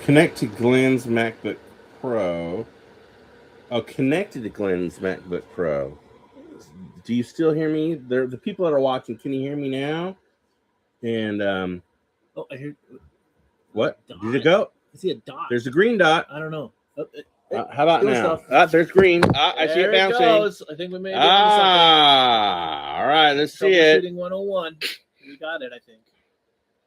Connect to Glenn's MacBook Pro. Oh, connected to Glenn's MacBook Pro. Do you still hear me? The people that are watching, can you hear me now? And Oh, I hear what? dot. Did it go? I see a dot. There's a green dot. I don't know. How about doing now? stuff. There's green. I see it There bouncing. goes. I think we may have been onto something. All right. Let's see it. Troubleshooting 101. We got it, I think.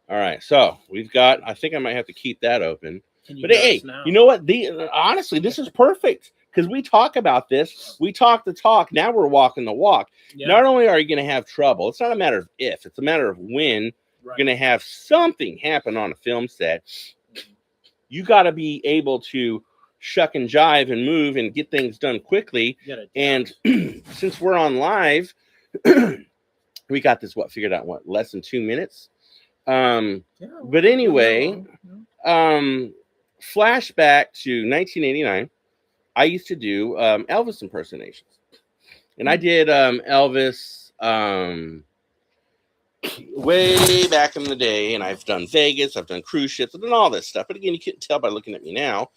All right. So we've got. I think I might have to keep that open. Can you But hear hey, us now? you know what? Honestly, this is perfect because we talk about this. We talk the talk. Now we're walking the walk. Yeah. Not only are you going to have trouble, it's not a matter of if, it's a matter of when you're going to have something happen on a film set. You got to be able to shuck and jive and move and get things done quickly. And since we're on live, we got this figured out less than 2 minutes. But anyway, flashback to 1989. I used to do Elvis impersonations, and I did Elvis way back in the day, and I've done Vegas, I've done cruise ships, I've done all this stuff. But again, you couldn't tell by looking at me now.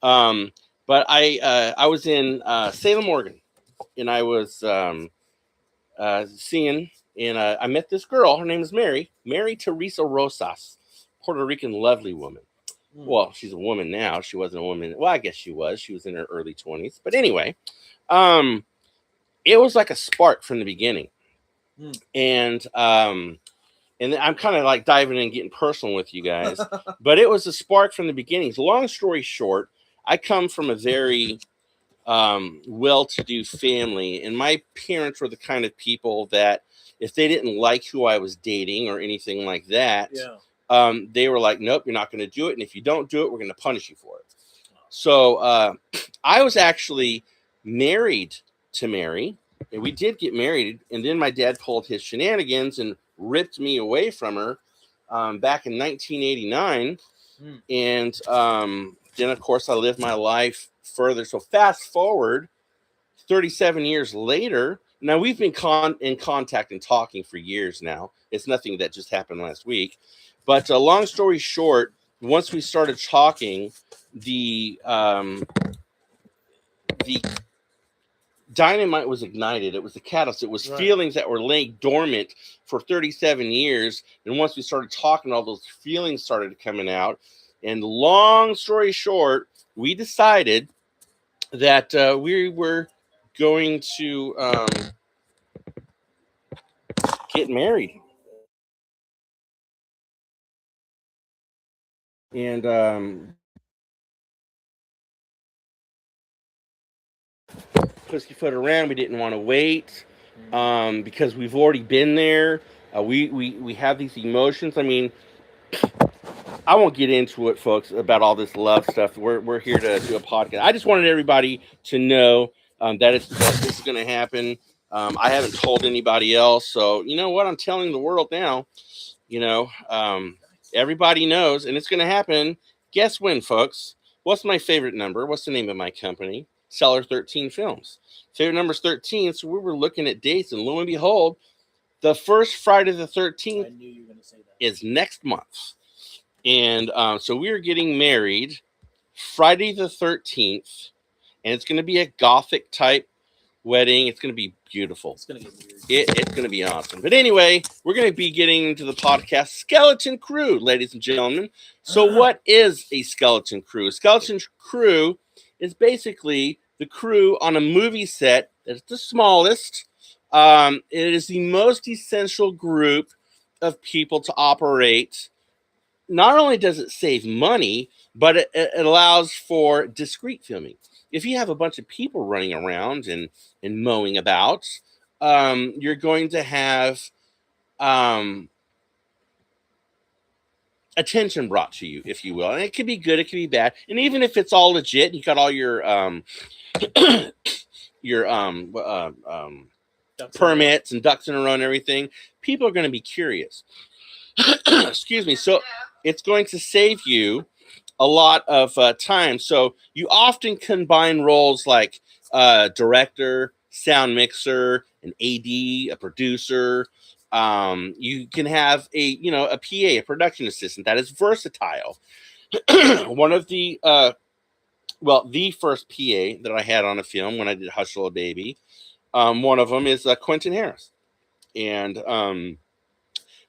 But I was in Salem, Oregon, and I was seeing, and I met this girl. Her name is Mary Teresa Rosas, Puerto Rican lovely woman. Well, she's a woman now. She wasn't a woman. Well, I guess she was. She was in her early 20s. But anyway, it was like a spark from the beginning. And I'm kind of like diving in and getting personal with you guys. But it was a spark from the beginnings. Long story short, I come from a very well-to-do family. And my parents were the kind of people that if they didn't like who I was dating or anything like that, they were like, nope, you're not going to do it. And if you don't do it, we're going to punish you for it. So I was actually married to Mary, and we did get married. And then my dad pulled his shenanigans and ripped me away from her back in 1989. And then, of course, I lived my life further. So fast forward 37 years later. Now, we've been in contact and talking for years now. It's nothing that just happened last week. But long story short, once we started talking, the dynamite was ignited. It was the catalyst. It was feelings that were laying dormant for 37 years. And once we started talking, all those feelings started coming out. And long story short, we decided that we were going to get married. And pussyfoot around. We didn't want to wait because we've already been there. We have these emotions. I mean, I won't get into it, folks, about all this love stuff. We're here to do a podcast. I just wanted everybody to know that this is going to happen. I haven't told anybody else, so you know what? I'm telling the world now. You know, everybody knows, and it's going to happen. Guess when, folks? What's my favorite number? What's the name of my company? Cellar 13 Films. Favorite number's 13. So we were looking at dates, and lo and behold, the first Friday the 13th is next month. And so we are getting married Friday the 13th, and it's going to be a Gothic type wedding. It's going to be beautiful. It's going to get weird. It's going to be awesome. But anyway, we're going to be getting into the podcast Skeleton Crew, ladies and gentlemen. So what is a skeleton crew? A skeleton crew is basically the crew on a movie set. It's the smallest. It is the most essential group of people to operate. Not only does it save money, but it allows for discreet filming. If you have a bunch of people running around and mowing about, you're going to have attention brought to you, if you will. And it could be good, it could be bad. And even if it's all legit, you got all your permits and ducks in a row and everything, people are going to be curious. Excuse me. So it's going to save you a lot of time. So you often combine roles like director, sound mixer, an AD, a producer. You can have a PA, a production assistant that is versatile. one of the the first PA that I had on a film when I did Hush Little Baby. One of them is Quentin Harris, and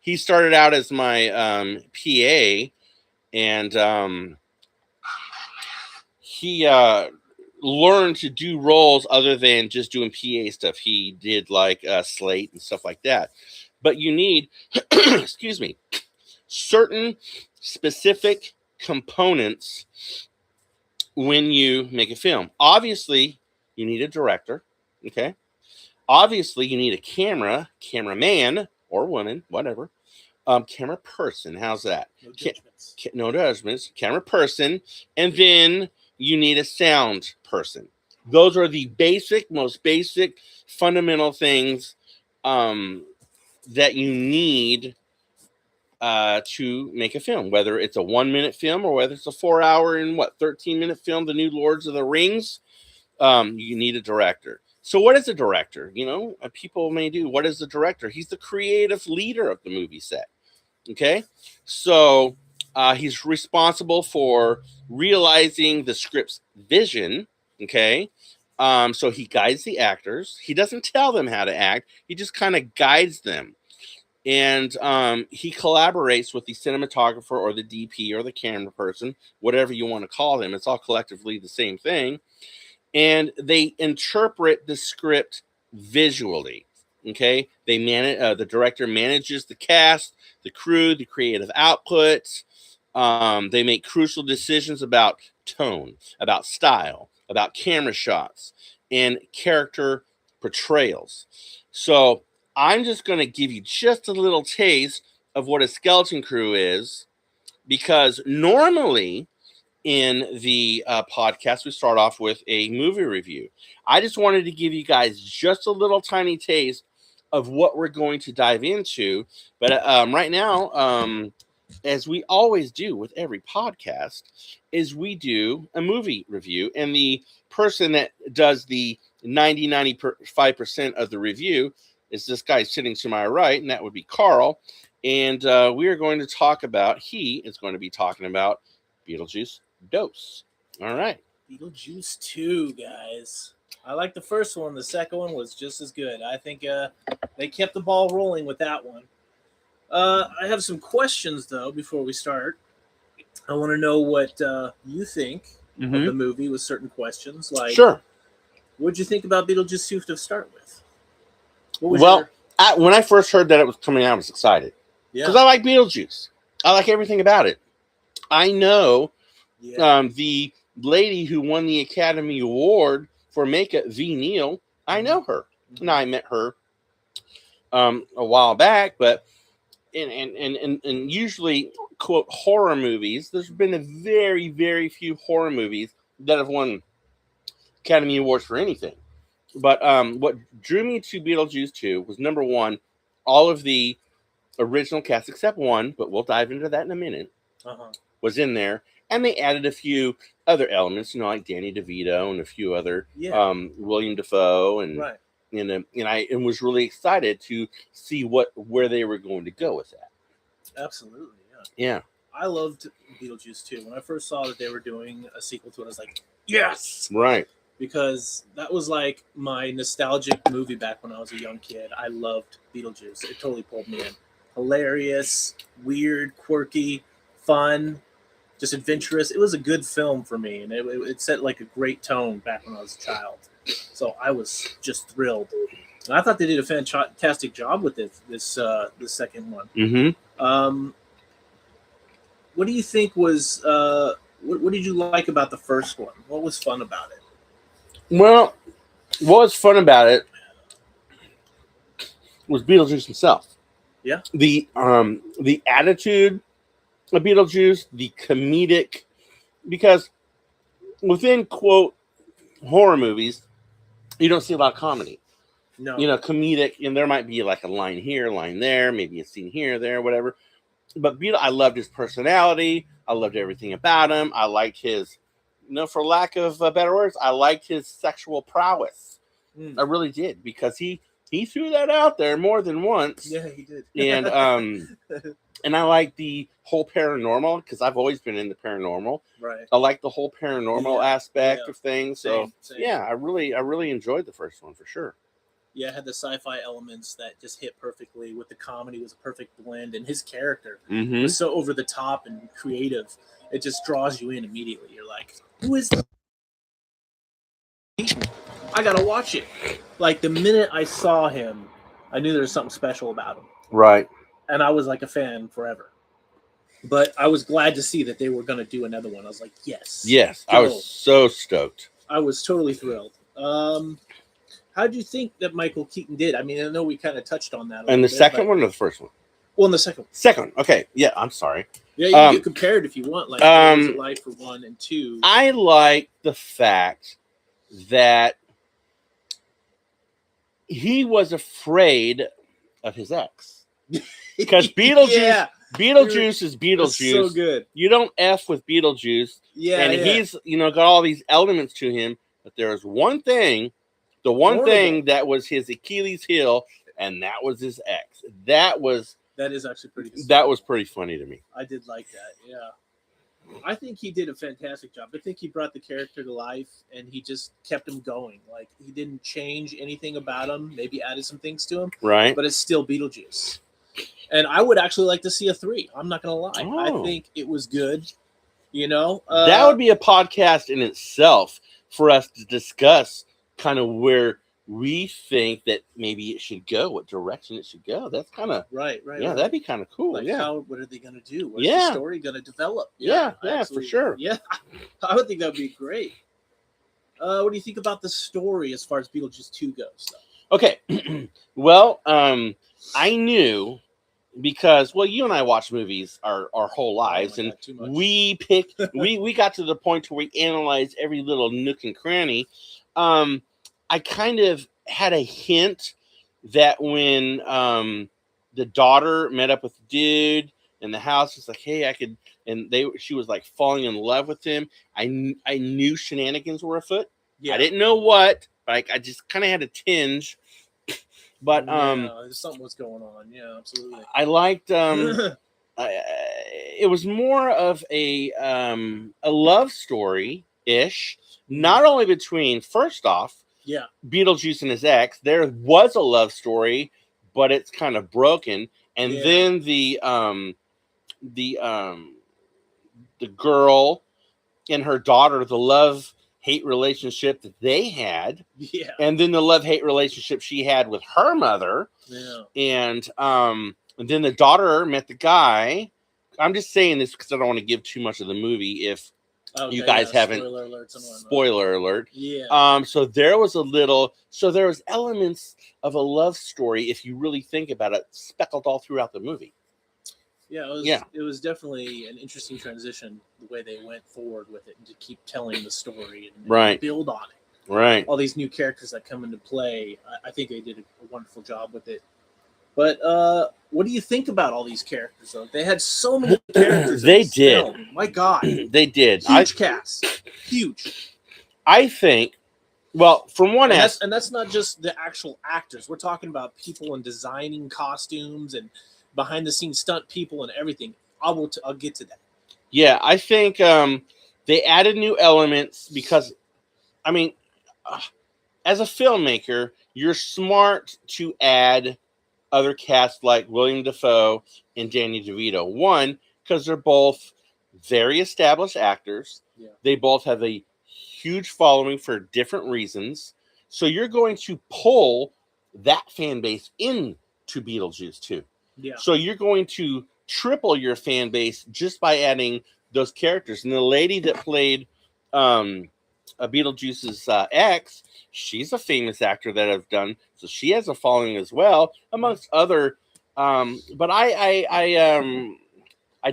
he started out as my PA, and he learned to do roles other than just doing PA stuff. He did like Slate and stuff like that. But you need, excuse me, certain specific components when you make a film. Obviously, you need a director. Okay. Obviously, you need a cameraman or woman, whatever. Camera person. How's that? No judgments. No judgments. Camera person, and then you need a sound person. Those are the most basic, fundamental things that you need to make a film. Whether it's a 1-minute film or whether it's a 4-hour and 13-minute film, the new Lords of the Rings. You need a director. So what is a director? People may do. What is the director? He's the creative leader of the movie set. Okay, so he's responsible for realizing the script's vision. Okay, so he guides the actors. He doesn't tell them how to act. He just kind of guides them, and he collaborates with the cinematographer or the DP or the camera person, whatever you want to call them. It's all collectively the same thing, and they interpret the script visually. Okay, they the director manages the cast, the crew, the creative output. They make crucial decisions about tone, about style, about camera shots, and character portrayals. So I'm just going to give you just a little taste of what a skeleton crew is, because normally in the podcast, we start off with a movie review. I just wanted to give you guys just a little tiny taste of what we're going to dive into. But right now, as we always do with every podcast, is we do a movie review. And the person that does the 95% of the review is this guy sitting to my right, and that would be Carl. And we are going to talk about, he is going to be talking about Beetlejuice Dose. All right. Beetlejuice 2, guys. I like the first one. The second one was just as good. I think they kept the ball rolling with that one. I have some questions, though, before we start. I want to know what you think of the movie with certain questions. Like, sure. What did you think about Beetlejuice 2 to start with? When I first heard that it was coming out, I was excited. Because I like Beetlejuice. I like everything about it. I know the lady who won the Academy Award for makeup, V. Neal. I know her. Now, I met her a while back, but and usually, quote, horror movies, there's been a very, very few horror movies that have won Academy Awards for anything. But what drew me to Beetlejuice 2 was, number one, all of the original cast, except one, but we'll dive into that in a minute, was in there. And they added a few other elements, like Danny DeVito and a few other, William Dafoe, and I was really excited to see where they were going to go with that. Absolutely, yeah. I loved Beetlejuice 2. When I first saw that they were doing a sequel to it, I was like, yes, right, because that was like my nostalgic movie back when I was a young kid. I loved Beetlejuice. It totally pulled me in. Hilarious, weird, quirky, fun, just adventurous. It was a good film for me, and it set like a great tone back when I was a child. So I was just thrilled. And I thought they did a fantastic job with this second one. What do you think was what did you like about the first one? What was fun about it? Well, what was fun about it was Beetlejuice himself. Yeah. The attitude of Beetlejuice, the comedic, because within, quote, horror movies, you don't see a lot of comedy. No. Comedic, and there might be like a line here, line there, maybe a scene here, there, whatever. But Beetle, I loved his personality. I loved everything about him. I liked his, for lack of better words, I liked his sexual prowess. I really did, because he He threw that out there more than once. Yeah, he did. And and I like the whole paranormal because I've always been into paranormal. Right. I like the whole paranormal Yeah, aspect yeah. of things. Same, So same. yeah, I really enjoyed the first one for sure. Yeah, it had the sci-fi elements that just hit perfectly. With the comedy was a perfect blend, and his character Mm-hmm. was so over the top and creative. It just draws you in immediately. You're like, "Who is this? I gotta watch it." Like the minute I saw him, I knew there was something special about him, Right. and I was like a fan forever. But I was glad to see that they were going to do another one. I was like, yes. Yes, go. I was so stoked. I was totally thrilled. How do you think that Michael Keaton did? I mean, I know we kind of touched on that. And the second one or the first one? Well, in the second one. Second. Okay. Yeah, I'm sorry. Yeah, you can compare it if you want. Like, what was it like for 1 and 2? I like the fact that he was afraid of his ex. Because Beetlejuice, Beetlejuice is Beetlejuice. So good. You don't F with Beetlejuice. Yeah, and he's got all these elements to him. But there was one thing, the one thing that was his Achilles heel, and that was his ex. That is actually pretty good. That was pretty funny to me. I did like that. Yeah. I think he did a fantastic job. I think he brought the character to life, and he just kept him going. Like, he didn't change anything about him. Maybe added some things to him. Right. But it's still Beetlejuice. And I would actually like to see a 3. I'm not going to lie. Oh. I think it was good. You know? That would be a podcast in itself for us to discuss kind of where we think that maybe it should go, what direction it should go. That's kind of right. Yeah, that'd be kind of cool. Like, yeah. what are they going to do? What's the story going to develop? Yeah, for sure. Yeah, I would think that would be great. What do you think about the story as far as Beetlejuice 2 goes, though? Okay. Well, I knew because, well, you and I watch movies our whole lives, and we got to the point where we analyze every little nook and cranny. I kind of had a hint that when the daughter met up with the dude in the house, it's like, hey, I could, and she was like falling in love with him. I knew shenanigans were afoot. Yeah. I didn't know what, but I just kind of had a tinge. But something was going on. Yeah, absolutely. I liked it was more of a love story ish, not only between, first off, Beetlejuice and his ex. There was a love story, but it's kind of broken. And then the girl and her daughter, the love-hate relationship that they had. Yeah. And then the love-hate relationship she had with her mother. Yeah. And then the daughter met the guy. I'm just saying this because I don't want to give too much of the movie if you guys haven't. Spoiler alert. Yeah. So there was elements of a love story, if you really think about it, speckled all throughout the movie. Yeah, it was definitely an interesting transition, the way they went forward with it and to keep telling the story and build on it. Right. All these new characters that come into play, I think they did a wonderful job with it. But what do you think about all these characters, though? They had so many characters. They did. Film. My God. They did. Huge cast. Huge. I think, well, from one end. And that's not just the actual actors. We're talking about people and designing costumes and behind-the-scenes stunt people and everything. I'll get to that. Yeah, I think they added new elements because, I mean, as a filmmaker, you're smart to add other casts like William Dafoe and Danny DeVito. One, because they're both very established actors. Yeah. They both have a huge following for different reasons. So you're going to pull that fan base into Beetlejuice too. Yeah. So you're going to triple your fan base just by adding those characters. And the lady that played Beetlejuice's ex, she's a famous actor that I've done, so she has a following as well, amongst other. But I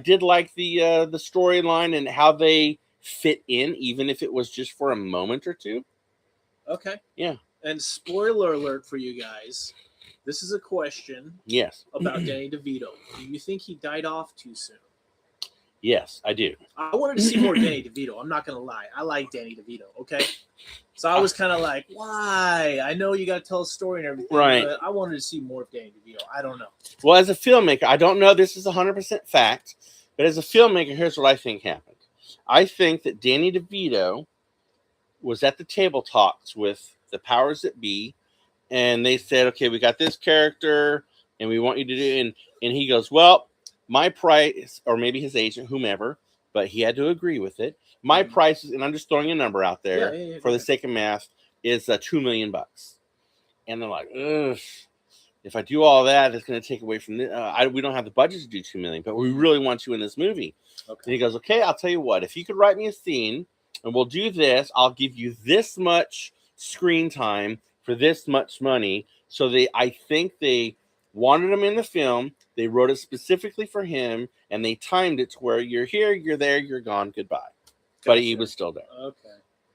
did like the storyline and how they fit in, even if it was just for a moment or two. Okay. Yeah. And spoiler alert for you guys. This is a question. Yes. About Danny DeVito. Do you think he died off too soon? Yes, I do. I wanted to see more Danny DeVito. I'm not gonna lie. I like Danny DeVito. Okay, so I was kind of like, why? I know you got to tell a story and everything, Right. but I wanted to see more of Danny DeVito. I don't know. Well, as a filmmaker, I don't know this is 100% fact, but as a filmmaker, here's what I think happened. I think that Danny DeVito was at the table talks with the powers that be, and they said, okay, we got this character, and we want you to do, and he goes, well, my price, or maybe his agent, whomever, but he had to agree with it. My price is, and I'm just throwing a number out there for the sake of math, is $2 million. And they're like, ugh, if I do all that, it's going to take away from this. We don't have the budget to do $2 million, but we really want you in this movie. Okay. And he goes, okay, I'll tell you what, if you could write me a scene and we'll do this, I'll give you this much screen time for this much money. So I think they wanted him in the film. They wrote it specifically for him, and they timed it to where you're here, you're there, you're gone, goodbye. Gotcha. But he was still there. Okay.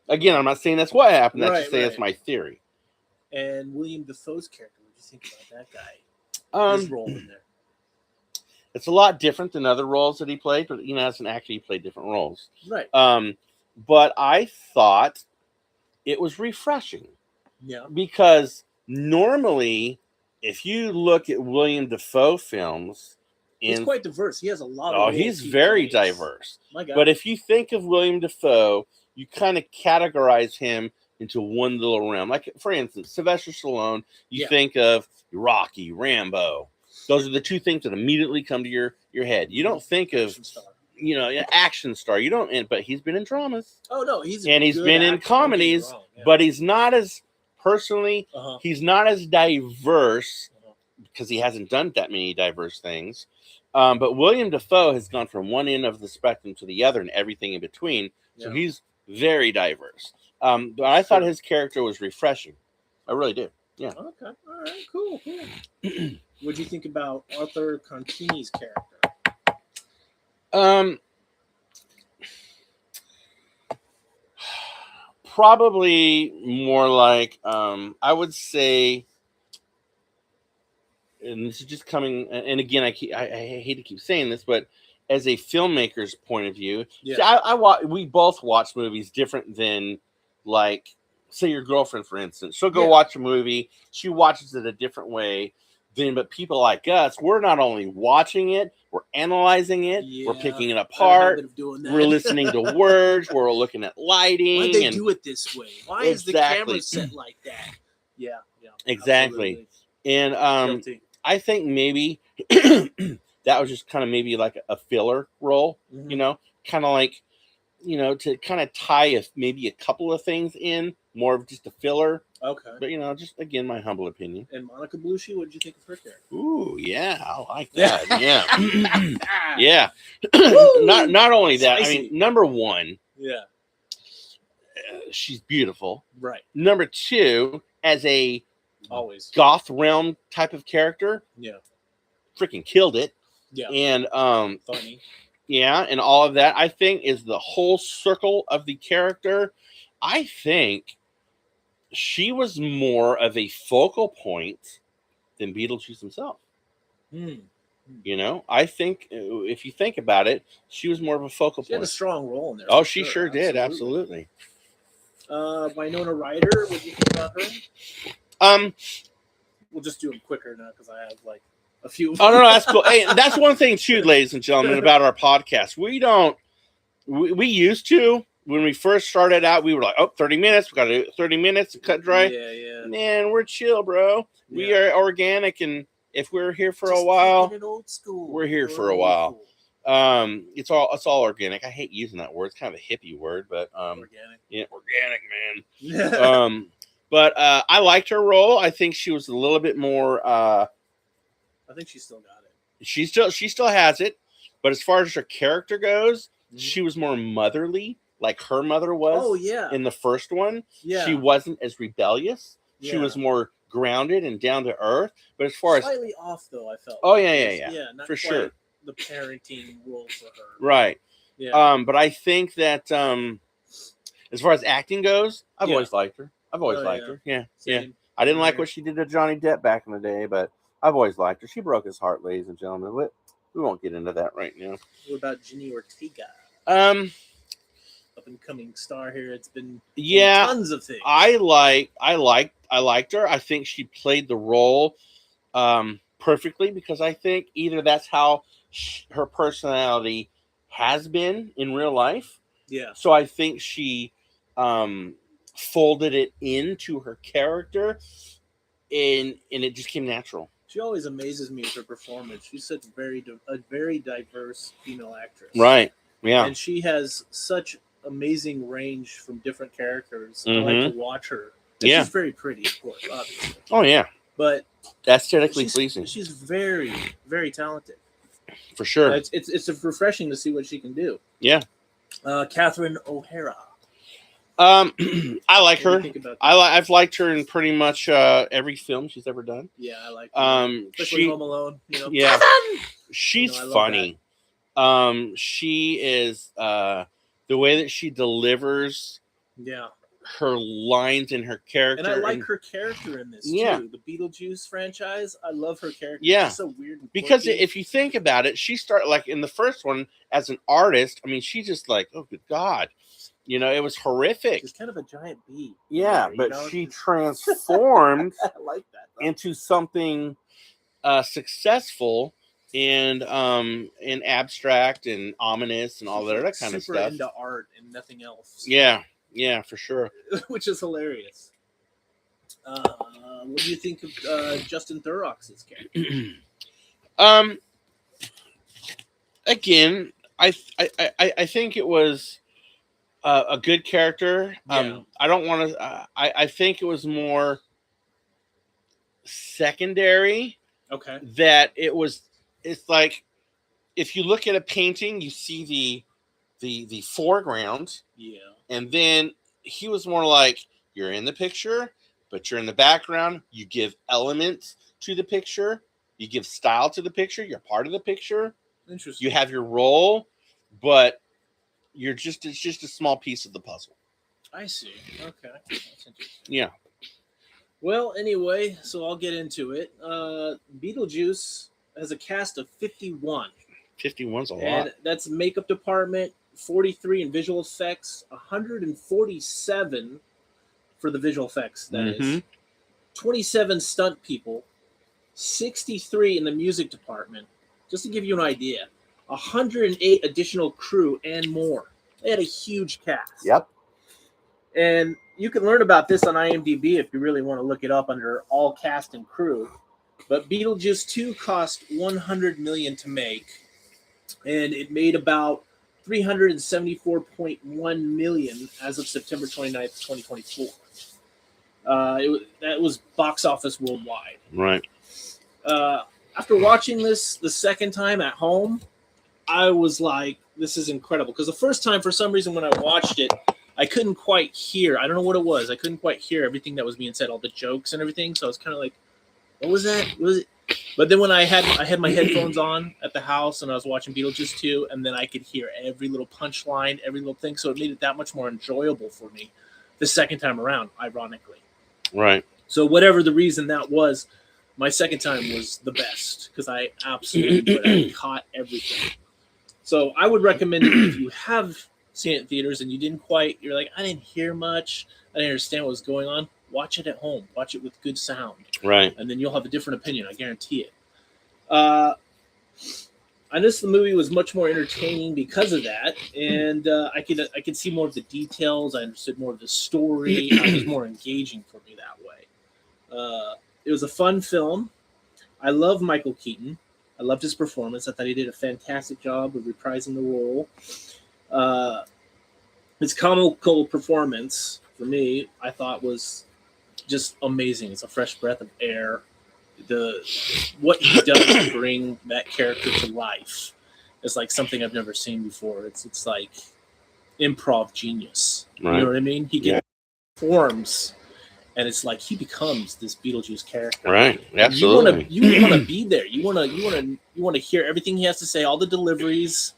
Again, I'm not saying that's what happened. That's just saying that's my theory. And William Dafoe's character, what do you think about that guy? His role in there. It's a lot different than other roles that he played, but as an actor, he played different roles. Right. But I thought it was refreshing. Yeah. Because normally, if you look at William Dafoe films, he's quite diverse. He has a lot of roles. He's very diverse. My God. But if you think of William Dafoe, you kind of categorize him into one little realm. Like, for instance, Sylvester Stallone, you think of Rocky, Rambo. Those are the two things that immediately come to your head. You don't think of, action star. You don't, but he's been in dramas. Oh, no. He's been in comedies, but he's not as, personally, he's not as diverse because he hasn't done that many diverse things. But William Dafoe has gone from one end of the spectrum to the other and everything in between. So he's very diverse. But I thought his character was refreshing. I really did. Yeah. Okay. All right. Cool. What do you think about Arthur Contini's character? Probably more like I would say, and this is just coming. And again, I hate to keep saying this, but as a filmmaker's point of view, we both watch movies different than, like, say your girlfriend, for instance. She'll go watch a movie. She watches it a different way. But people like us, we're not only watching it, we're analyzing it, we're picking it apart, we're listening to words, we're looking at lighting. Why they do it this way? Why is the camera set like that? Yeah. Exactly. Absolutely. And I think maybe that was just kind of maybe like a filler role, kind of like, to kind of tie maybe a couple of things in, more of just a filler. Okay. But, just, again, my humble opinion. And Monica Bellucci, what did you think of her character? Ooh, yeah, I like that. Yeah. Yeah. Not only that, Spicy. I mean, number one, Yeah. She's beautiful. Right. Number two, as a always goth realm type of character, freaking killed it. Yeah. And funny. Yeah, and all of that, I think, is the whole circle of the character. I think she was more of a focal point than Beetlejuice himself. I think if you think about it, she was more of a focal point. She had a strong role in there. Oh, she sure did. Absolutely. Winona Ryder, what do you think about her? We'll just do them quicker now because I have like a few. Oh, no, that's cool. Hey, that's one thing too, ladies and gentlemen, about our podcast. We used to, when we first started out, we were like, 30 minutes. We got to do 30 minutes to cut dry. Yeah. Man, we're chill, bro. Yeah. We are organic, and if we're here for a while, old school. We're here for a while. It's all organic. I hate using that word. It's kind of a hippie word, but organic. Yeah, organic, man. But I liked her role. I think she was a little bit more. I think she still got it. She still has it, but as far as her character goes, she was more motherly, like her mother was. Oh yeah. In the first one, she wasn't as rebellious. Yeah. She was more grounded and down to earth. But as far slightly off though, I felt. Oh yeah. Not for sure. The parenting role for her. Right. Yeah. But I think that as far as acting goes, I've always liked her. I've always liked her. Yeah. Same. Yeah. I didn't like what she did to Johnny Depp back in the day, but I've always liked her. She broke his heart, ladies and gentlemen. we won't get into that right now. What about Jenny Ortega? Um, Up and coming star here. It's been yeah, tons of things. I liked her. I think she played the role perfectly because I think either that's how her personality has been in real life. Yeah. So I think she folded it into her character, and it just came natural. She always amazes me with her performance. She's such a very diverse female actress. Right. Yeah. And she has such amazing range from different characters. I Mm-hmm. like to watch her. And Yeah. she's very pretty, of course, obviously. Oh yeah. But aesthetically pleasing. She's very, very talented. For sure. It's refreshing to see what she can do. Yeah. Catherine O'Hara. I like her. I've liked her in pretty much every film she's ever done. Yeah, I like her. Especially Home Alone. You know? Yeah. She's funny. She is the way that she delivers. Yeah. Her lines and her character. And I like her character in this too. The Beetlejuice franchise. I love her character. Yeah. She's so weird. And because if you think about it, she started like in the first one as an artist. I mean, she just like, oh good God. You know, it was horrific. She's kind of a giant bee. Yeah, but she transformed I like that, into something successful and abstract and ominous and all that other kind of stuff. Super into art and nothing else. Yeah, for sure. Which is hilarious. What do you think of Justin Theroux's character? Again, I think it was a good character. Yeah. I don't want to. I think it was more secondary. Okay. That it's like if you look at a painting, you see the foreground. Yeah. And then he was more like you're in the picture, but you're in the background. You give elements to the picture. You give style to the picture. You're part of the picture. Interesting. You have your role, but it's just a small piece of the puzzle. I see. Okay. That's interesting. Yeah. Well, anyway, so I'll get into it. Beetlejuice has a cast of 51. 51's a lot. And that's makeup department, 43 in visual effects, 147 for the visual effects, that is. 27 stunt people, 63 in the music department. Just to give you an idea, 108 additional crew and more. They had a huge cast. Yep. And you can learn about this on IMDb if you really want to look it up under all cast and crew. But Beetlejuice 2 cost $100 million to make, and it made about $374.1 million as of September 29th, 2024. That was box office worldwide. Right. After watching this the second time at home, I was like, this is incredible. Because the first time, for some reason, when I watched it, I couldn't quite hear. I don't know what it was. I couldn't quite hear everything that was being said, all the jokes and everything. So I was kind of like, what was that? What was it? But then when I had my headphones on at the house and I was watching Beetlejuice 2, and then I could hear every little punchline, every little thing. So it made it that much more enjoyable for me the second time around, ironically. Right. So whatever the reason that was, my second time was the best because I absolutely caught everything. So I would recommend it if you have seen it in theaters and you're like, I didn't hear much, I didn't understand what was going on. Watch it at home. Watch it with good sound. Right. And then you'll have a different opinion. I guarantee it. I noticed the movie was much more entertaining because of that, and I could see more of the details. I understood more of the story. It was more engaging for me that way. It was a fun film. I love Michael Keaton. I loved his performance. I thought he did a fantastic job of reprising the role. His comical performance, for me, I thought was just amazing. It's a fresh breath of air. What he does to bring that character to life is like something I've never seen before. It's like improv genius. Right. You know what I mean? He gets forms, and it's like he becomes this Beetlejuice character. Right. Absolutely. You want to be there. You want to hear everything he has to say, all the deliveries.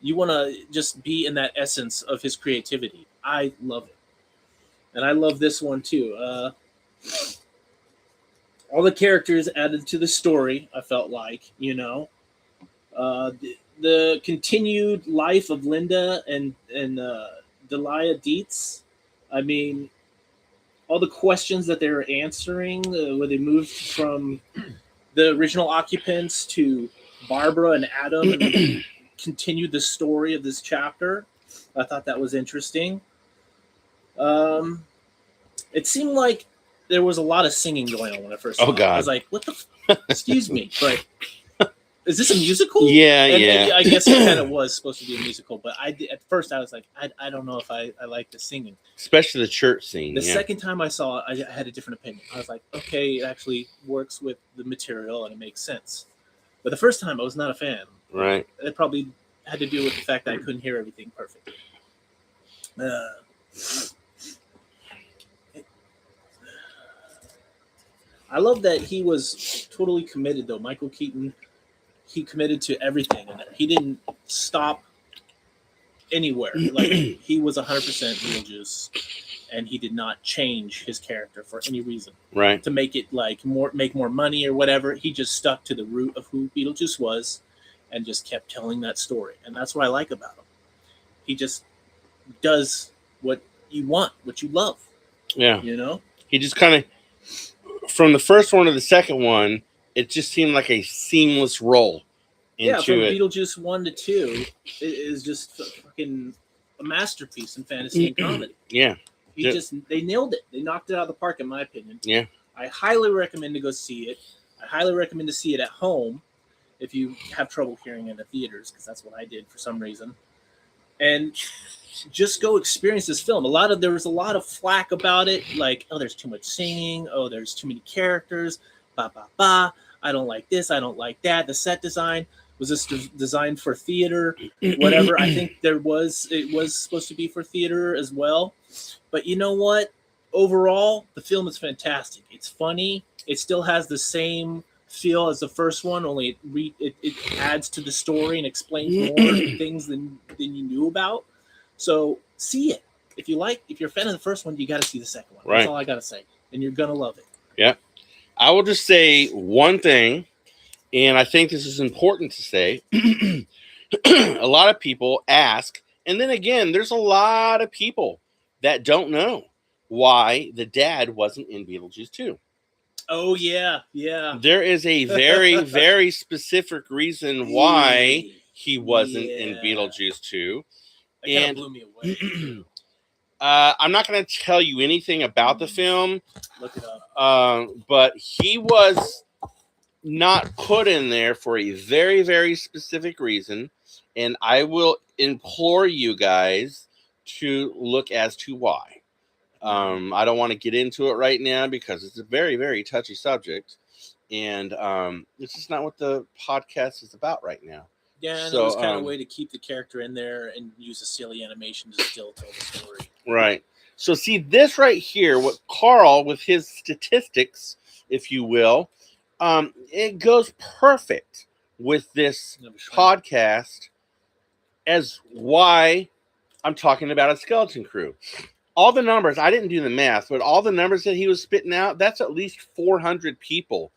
You want to just be in that essence of his creativity. I love it. And I love this one too. All the characters added to the story, I felt like, The continued life of Linda and Delia Dietz. I mean, all the questions that they're answering, where they moved from the original occupants to Barbara and Adam, and then continued the story of this chapter. I thought that was interesting. Um, it seemed like there was a lot of singing going on when I first saw Oh, it. God. I was like, "What the? Excuse me, but is this a musical?" Yeah, and yeah. I guess it kind of was supposed to be a musical, but at first I was like, I don't know if I like the singing. Especially the church scene. The yeah. second time I saw it, I had a different opinion. I was like, okay, it actually works with the material and it makes sense. But the first time I was not a fan. Right. It probably had to do with the fact that I couldn't hear everything perfectly. I love that he was totally committed, though. Michael Keaton, he committed to everything, and he didn't stop anywhere. Like, he was 100% Beetlejuice, and he did not change his character for any reason. Right. To make it like make more money or whatever. He just stuck to the root of who Beetlejuice was, and just kept telling that story. And that's what I like about him. He just does what you want, what you love. Yeah. You know? He just kind of, from the first one to the second one, it just seemed like a seamless roll into from it. Beetlejuice 1 to 2, it is just fucking a masterpiece in fantasy and comedy. Yeah. They nailed it. They knocked it out of the park, in my opinion. Yeah. I highly recommend to go see it. I highly recommend to see it at home if you have trouble hearing in the theaters, because that's what I did for some reason. And just go experience this film. There was a lot of flack about it, like, oh, there's too much singing, oh, there's too many characters, ba ba ba. I don't like this, I don't like that. The set design was this designed for theater, whatever. I think it was supposed to be for theater as well. But you know what? Overall, the film is fantastic. It's funny. It still has the same feel as the first one, only it adds to the story and explains more things than you knew about. So see it. If you're a fan of the first one, you got to see the second one. Right. That's all I got to say. And you're going to love it. Yeah. I will just say one thing, and I think this is important to say. A lot of people ask, and then again, there's a lot of people that don't know why the dad wasn't in Beetlejuice 2. Oh, yeah, yeah. There is a very, very specific reason why he wasn't in Beetlejuice 2. That kind of blew me away. I'm not going to tell you anything about the film. Look it up. But he was not put in there for a very, very specific reason. And I will implore you guys to look as to why. I don't want to get into it right now because it's a very, very touchy subject. And it's just not what the podcast is about right now. Yeah, and it was kind of a way to keep the character in there and use a silly animation to still tell the story. Right. So see this right here, what Carl, with his statistics, if you will, it goes perfect with this podcast as why I'm talking about a skeleton crew. All the numbers, I didn't do the math, but all the numbers that he was spitting out, that's at least 400 people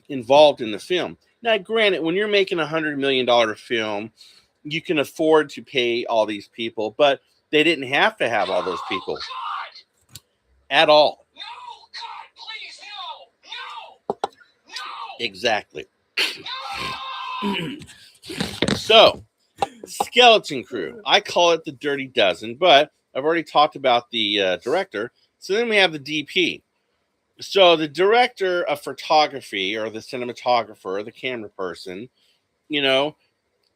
involved in the film. Now, granted, when you're making a $100 million film, you can afford to pay all these people, but they didn't have to have all those people at all. No, God, please, no. Exactly. So, skeleton crew. I call it the Dirty Dozen, but I've already talked about the director. So then we have the DP. So the director of photography, or the cinematographer, the camera person,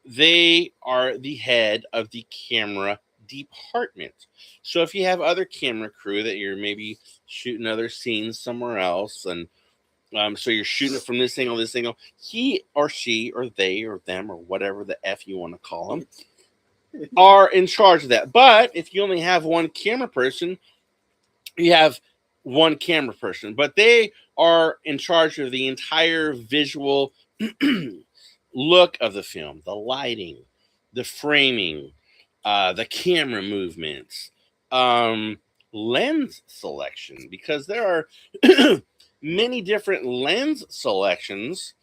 they are the head of the camera department. So if you have other camera crew that you're maybe shooting other scenes somewhere else, and so you're shooting it from this angle, he or she or they or them or whatever the F you want to call them are in charge of that. But if you only have one camera person, you have one camera person, but they are in charge of the entire visual look of the film, the lighting, the framing, the camera movements, lens selection, because there are many different lens selections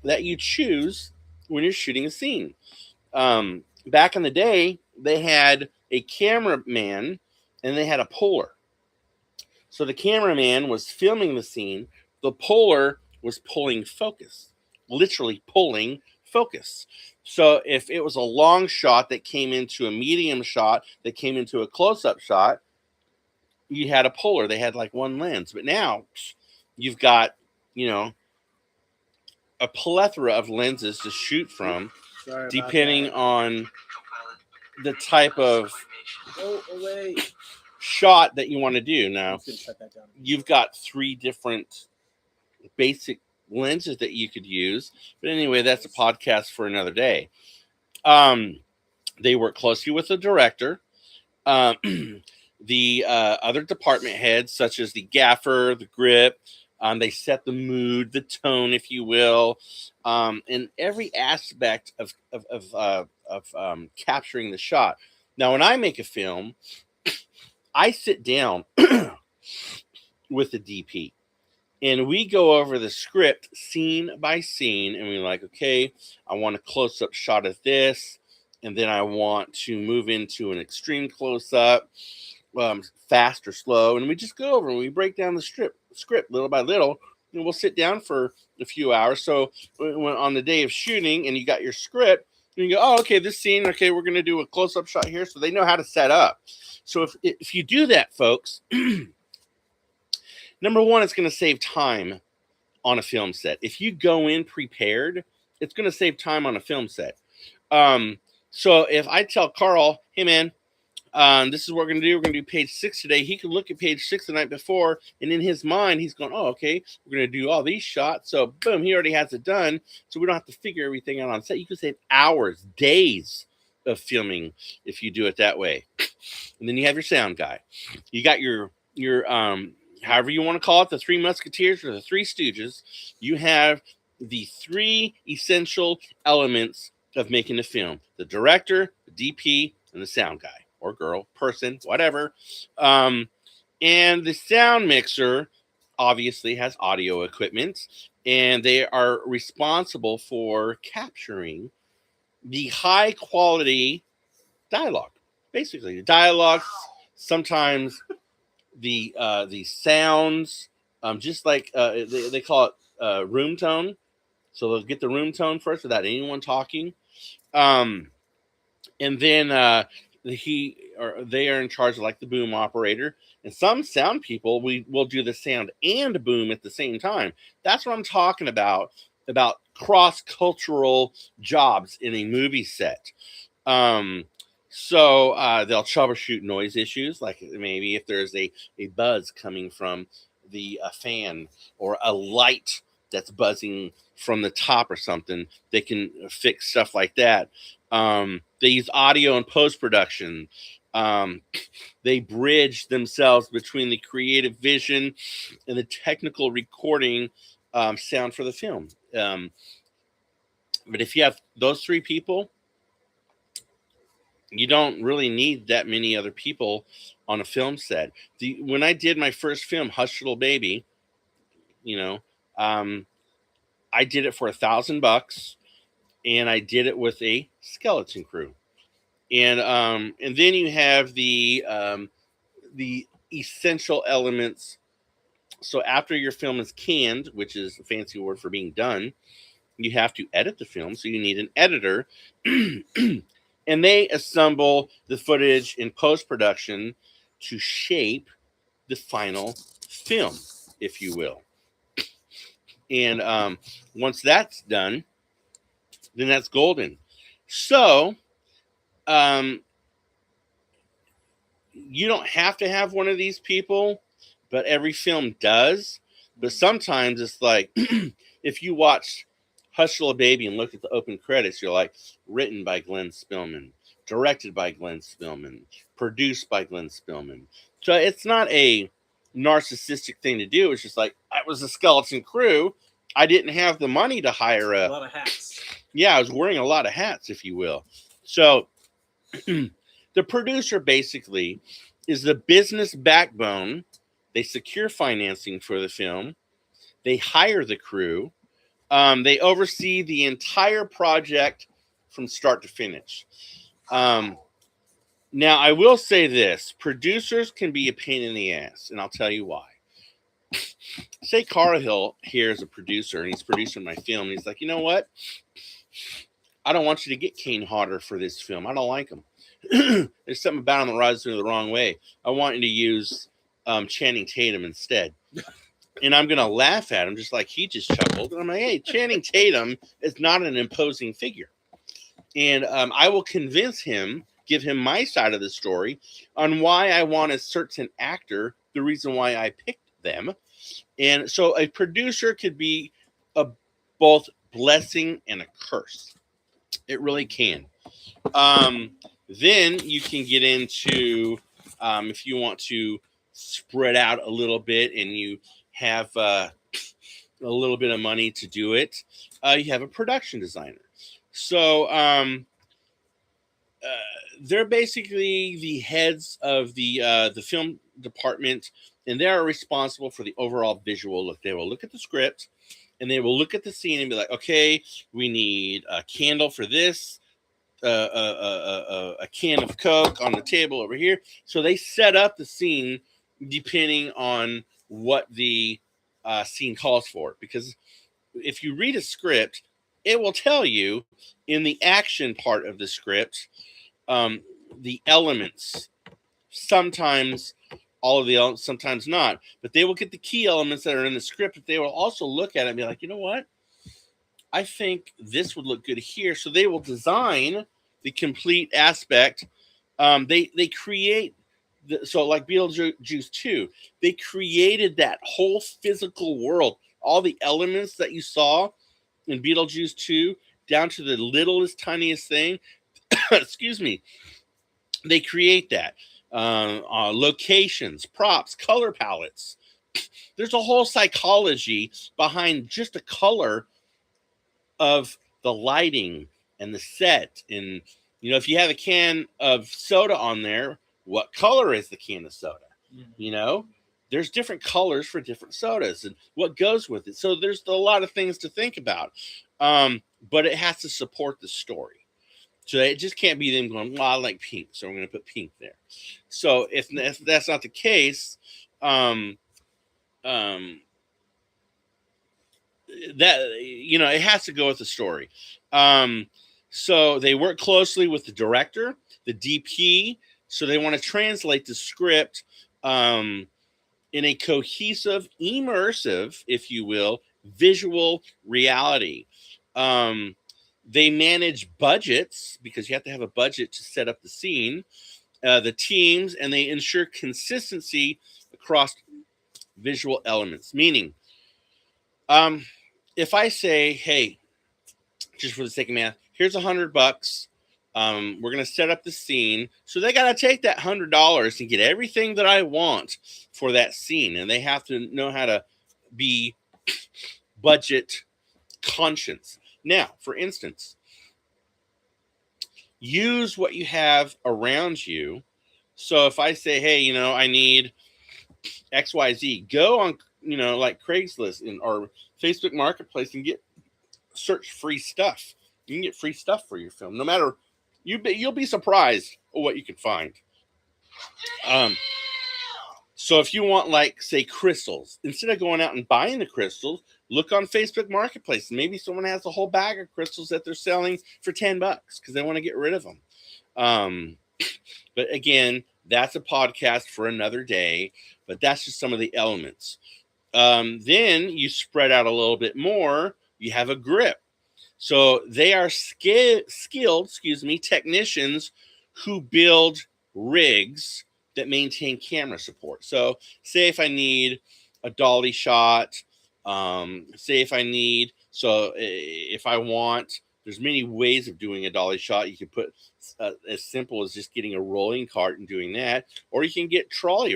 that you choose when you're shooting a scene. Back in the day, they had a cameraman and they had a puller. So the cameraman was filming the scene. The puller was pulling focus, literally pulling focus. So if it was a long shot that came into a medium shot, that came into a close-up shot, you had a puller. They had like one lens. But now you've got, you know, a plethora of lenses to shoot from, Sorry depending about on the type of that. Go away. shot that you want to do. I'm Now, just gonna shut that down. you've got 3 different basic lenses that you could use. But anyway, that's a podcast for another day. They work closely with the director, um, the other department heads, such as the gaffer, the grip. They set the mood, the tone, if you will, in every aspect of capturing the shot. Now, when I make a film, I sit down with the DP and we go over the script scene by scene, and we're like, okay, I want a close-up shot of this, and then I want to move into an extreme close-up, fast or slow, and we just go over and we break down the script little by little, and we'll sit down for a few hours. So when on the day of shooting and you got your script, and you go, oh, okay, this scene, okay, we're going to do a close-up shot here, so they know how to set up. So if you do that, folks, number one, it's going to save time on a film set. If you go in prepared, it's going to save time on a film set. So if I tell Carl, hey man, this is what we're going to do. We're going to do page 6 today. He could look at page 6 the night before, and in his mind, he's going, oh, okay, we're going to do all these shots. So boom, he already has it done. So we don't have to figure everything out on set. You can save hours, days of filming if you do it that way. And then you have your sound guy. You got your however you want to call it, the 3 Musketeers or the 3 Stooges. You have the 3 essential elements of making a film: the director, the DP, and the sound guy or girl, person, whatever. And the sound mixer obviously has audio equipment, and they are responsible for capturing the high quality dialogue. Basically, the dialogue, sometimes the sounds, just like they call it room tone. So they'll get the room tone first without anyone talking, and then they are in charge of like the boom operator. And some sound people will do the sound and boom at the same time. That's what I'm talking about cross-cultural jobs in a movie set. So they'll troubleshoot noise issues, like maybe if there's a buzz coming from the fan or a light that's buzzing from the top or something, they can fix stuff like that. They use audio and post-production. They bridge themselves between the creative vision and the technical recording sound for the film. But if you have those 3 people, you don't really need that many other people on a film set. When I did my first film, Hush Little Baby, I did it for $1,000, and I did it with a skeleton crew. And then you have the essential elements. So after your film is canned, which is a fancy word for being done, you have to edit the film. So you need an editor. And they assemble the footage in post-production to shape the final film, if you will. And once that's done, then that's golden. So you don't have to have one of these people, but every film does. But sometimes it's like, if you watch Hush Little Baby and look at the open credits, you're like, written by Glenn Spillman, directed by Glenn Spillman, produced by Glenn Spillman. So it's not a narcissistic thing to do. It's just like, I was a skeleton crew. I didn't have the money to hire A lot of hats. Yeah, I was wearing a lot of hats, if you will. So the producer basically is the business backbone. They secure financing for the film. They hire the crew. They oversee the entire project from start to finish. Now, I will say this. Producers can be a pain in the ass, and I'll tell you why. Say Carhill here is a producer, and he's producing my film, and he's like, you know what? I don't want you to get Kane Hodder for this film. I don't like him. There's something about him that rides me the wrong way. I want you to use Channing Tatum instead. And I'm going to laugh at him just like he just chuckled. And I'm like, hey, Channing Tatum is not an imposing figure. And I will convince him, give him my side of the story on why I want a certain actor, the reason why I picked them. And so a producer could be a both blessing and a curse. It really can. Then you can get into if you want to spread out a little bit and you have a little bit of money to do it, you have a production designer. So they're basically the heads of the film department, and they are responsible for the overall visual look. They will look at the script, and they will look at the scene and be like, okay, we need a candle for this, a can of Coke on the table over here. So they set up the scene depending on what the scene calls for. Because if you read a script, it will tell you in the action part of the script the elements. Sometimes all of the elements, sometimes not. But they will get the key elements that are in the script, but they will also look at it and be like, you know what? I think this would look good here. So they will design the complete aspect. They create, so like Beetlejuice 2, they created that whole physical world. All the elements that you saw in Beetlejuice 2, down to the littlest, tiniest thing. Excuse me. They create that. Locations, props, color palettes. There's a whole psychology behind just a color of the lighting and the set. And, you know, if you have a can of soda on there, what color is the can of soda? You know, there's different colors for different sodas and what goes with it. So there's a lot of things to think about. But it has to support the story. So it just can't be them going, well, I like pink, so I'm going to put pink there. So if that's not the case, that, you know, it has to go with the story. So they work closely with the director, the DP. So they want to translate the script in a cohesive, immersive, if you will, visual reality. They manage budgets because you have to have a budget to set up the scene, the teams, and they ensure consistency across visual elements. Meaning, if I say, hey, just for the sake of math, here's $100. We're going to set up the scene. So they got to take that $100 and get everything that I want for that scene. And they have to know how to be budget conscious. Now, for instance, use what you have around you. So if I say, hey, you know, I need XYZ, go on, you know, like Craigslist or Facebook Marketplace and search free stuff. You can get free stuff for your film. No matter, you'll be surprised what you can find. So if you want, like, say, crystals, instead of going out and buying the crystals, look on Facebook Marketplace. Maybe someone has a whole bag of crystals that they're selling for $10 because they want to get rid of them. But again, that's a podcast for another day. But that's just some of the elements. Then you spread out a little bit more. You have a grip. So they are skilled, technicians who build rigs that maintain camera support. So say if I need a dolly shot, if I want, there's many ways of doing a dolly shot. You can put as simple as just getting a rolling cart and doing that, or you can get trolley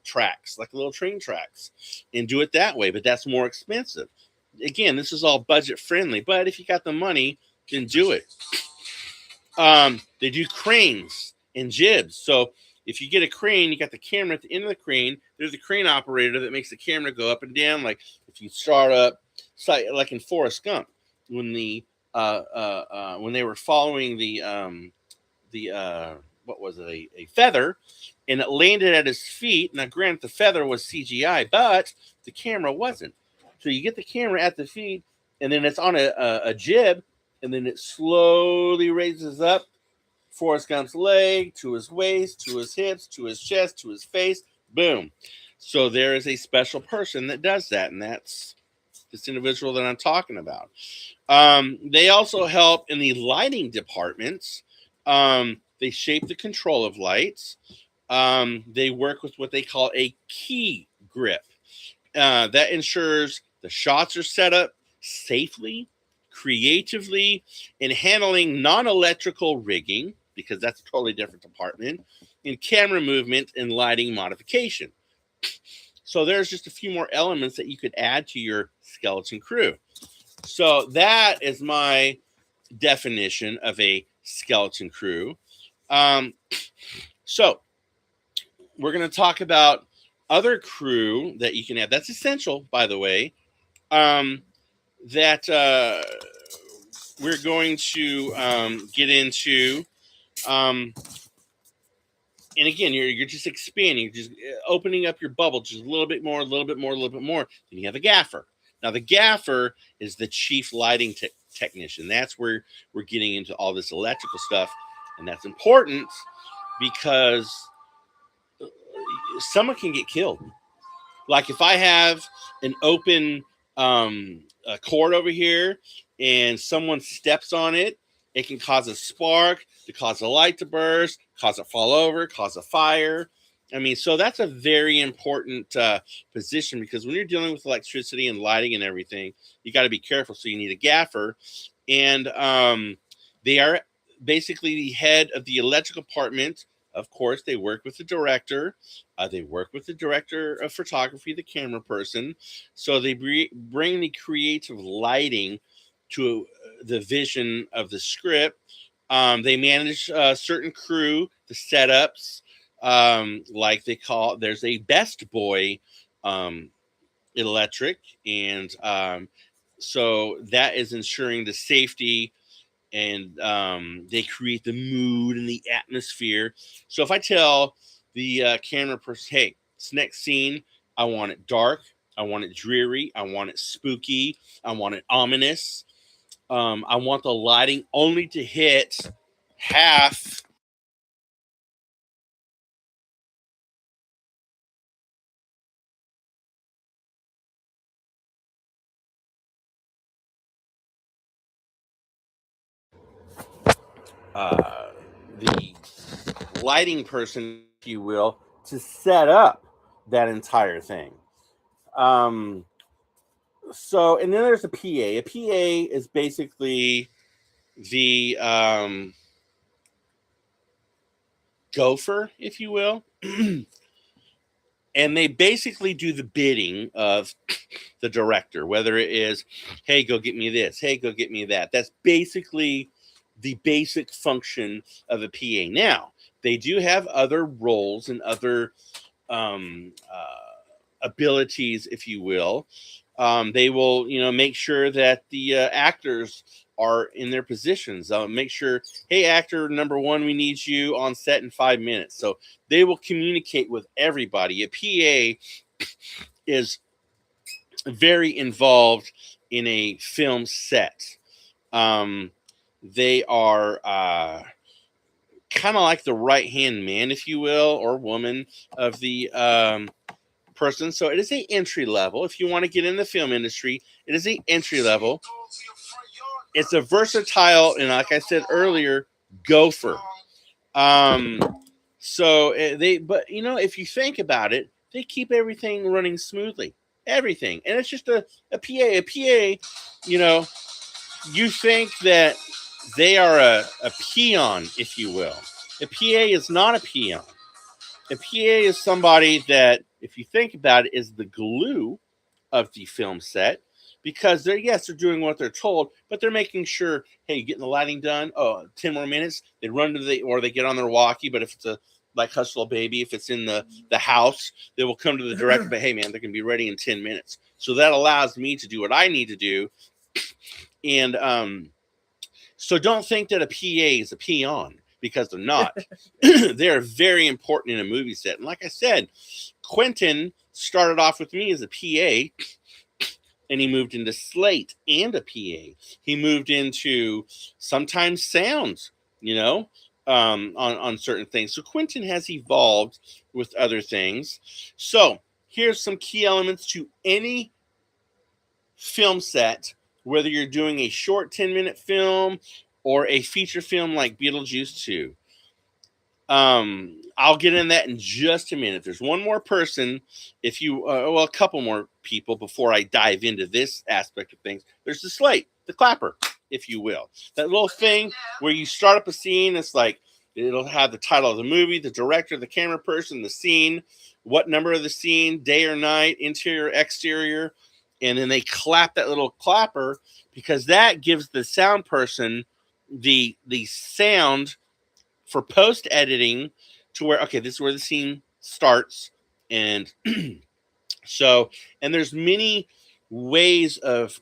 tracks, like little train tracks, and do it that way. But that's more expensive. Again, this is all budget friendly, but if you got the money, then do it. They do cranes and jibs. So if you get a crane, you got the camera at the end of the crane. There's a crane operator that makes the camera go up and down. Like if you start up like in Forrest Gump, when when they were following the what was it, a feather, and it landed at his feet. Now, granted, the feather was CGI, but the camera wasn't. So you get the camera at the feet, and then it's on a jib, and then it slowly raises up Forrest Gump's leg to his waist, to his hips, to his chest, to his face. Boom. So there is a special person that does that, and that's this individual that I'm talking about. They also help in the lighting departments. They shape the control of lights. They work with what they call a key grip. That ensures the shots are set up safely, creatively, in handling non-electrical rigging, because that's a totally different department, in camera movement and lighting modification. So there's just a few more elements that you could add to your skeleton crew. So that is my definition of a skeleton crew. So we're going to talk about other crew that you can add. That's essential, by the way. That we're going to get into. And again, you're just expanding, you're just opening up your bubble just a little bit more, a little bit more, a little bit more. Then you have a gaffer. Now, the gaffer is the chief lighting technician. That's where we're getting into all this electrical stuff. And that's important because someone can get killed. Like if I have an open a cord over here and someone steps on it, it can cause a spark, to cause a light to burst, cause it fall over, cause a fire. I mean, so that's a very important position, because when you're dealing with electricity and lighting and everything, you got to be careful. So you need a gaffer, and they are basically the head of the electrical department. Of course, they work with the director. They work with the director of photography, the camera person. So they bring the creative lighting to the vision of the script. They manage certain crew, the setups, like they call. There's a best boy electric, and so that is ensuring the safety, and they create the mood and the atmosphere. So if I tell the camera person, hey, this next scene, I want it dark, I want it dreary, I want it spooky, I want it ominous, I want the lighting only to hit half the lighting person, if you will, to set up that entire thing. Um, and then there's a PA. A PA is basically the gopher, if you will. And they basically do the bidding of the director, whether it is, hey, go get me this, hey, go get me that. That's basically the basic function of a PA. Now, they do have other roles and other abilities, if you will. They will, make sure that the actors are in their positions. Make sure, hey, actor number one, we need you on set in 5 minutes. So they will communicate with everybody. A PA is very involved in a film set. They are kind of like the right-hand man, if you will, or woman of the person. So it is a entry level. If you want to get in the film industry, it is a entry level. It's a versatile, and like I said earlier, gopher. So but if you think about it, they keep everything running smoothly. Everything. And it's just a PA. A PA, you think that they are a peon, if you will. A PA is not a peon. A PA is somebody that, if you think about it, is the glue of the film set, because they're doing what they're told, but they're making sure, hey, getting the lighting done. Oh, 10 more minutes. They run or they get on their walkie. But if it's a like Hustle Baby. If it's in the house, they will come to the director, but hey, man, they're going to be ready in 10 minutes. So that allows me to do what I need to do. And so don't think that a PA is a peon, because they're not. They're very important in a movie set. And like I said, Quentin started off with me as a PA, and he moved into slate and a PA. He moved into sometimes sound, on certain things. So Quentin has evolved with other things. So here's some key elements to any film set, whether you're doing a short 10-minute film or a feature film like Beetlejuice 2. I'll get in that in just a minute. There's one more person, a couple more people before I dive into this aspect of things. There's the slate, the clapper, if you will. That little thing where you start up a scene. It's like, it'll have the title of the movie, the director, the camera person, the scene, what number of the scene, day or night, interior, exterior. And then they clap that little clapper, because that gives the sound person the sound for post editing, to where, okay, this is where the scene starts. And so, and there's many ways of